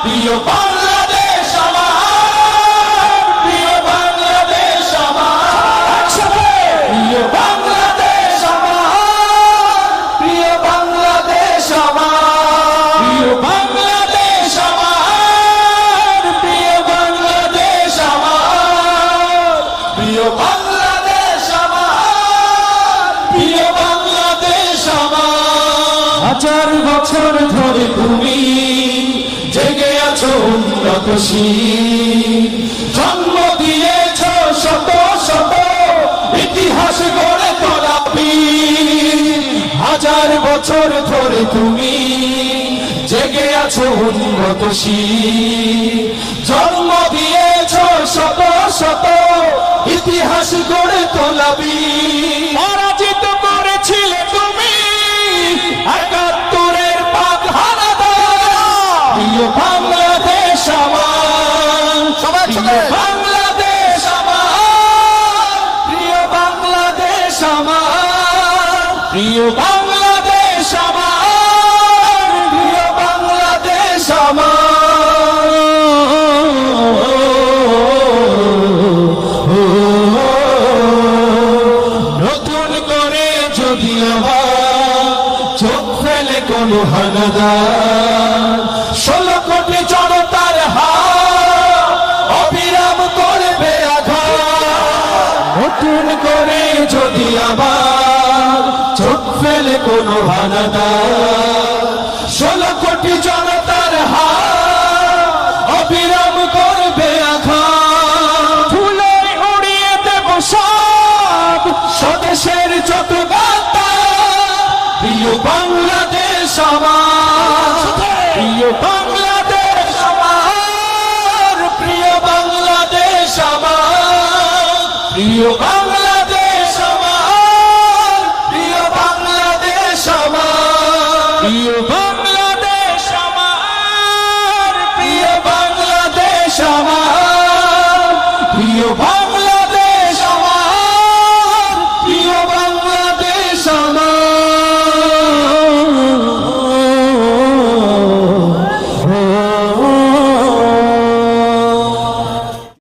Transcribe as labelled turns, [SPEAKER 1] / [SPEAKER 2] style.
[SPEAKER 1] প্রিয় বাংলাদেশ আমার, প্রিয় বাংলাদেশ আমার, প্রিয় বাংলাদেশ আমার, প্রিয় বাংলাদেশ আমার, প্রিয় বাংলাদেশ আমার, প্রিয় বাংলাদেশ আমার, প্রিয় বাংলাদেশ আমার, প্রিয় বাংলাদেশ আমার। হাজার বছর ধরে তুমি জেগে আছো উন্নতশীল, জন্ম দিয়েছ শত শত ইতিহাস গড়ে তোলা বীর। হাজার বছর ধরে তুমি জেগে আছো উন্নতশীল, জন্ম দিয়েছ শত শত ইতিহাস গড়ে তোলা বীর। পরাজিত করেছিলে তুমি একাত্তরের পাক হানাদার। প্রিয় বাংলাদেশ আমার, প্রিয় বাংলাদেশ আমার, প্রিয় বাংলাদেশ আমার, প্রিয় বাংলাদেশ আমার, প্রিয় বাংলাদেশ আমার। নতুন করে যদি আবার চোখ ফেলে কোন হানাদার, 16 কোটি জনতার হাত অবিরাম করবে আঘাত। নতুন করে যদি আবার চোখ ফেলে কোন হানাদার, 16 কোটি জনতার হাত অবিরাম করবে আঘাত। ধুলোয় উড়িয়ে দেব সব স্বদেশের যত গাথা। প্রিয় বাংলাদেশ আমার, প্রিয় বাংলাদেশ আমার, প্রিয় বাংলাদেশ আমার, প্রিয় বাংলাদেশ আমার, প্রিয় বাংলাদেশ আমার, প্রিয় বাংলাদেশ আমার, প্রিয় বাংলাদেশ আমার, প্রিয়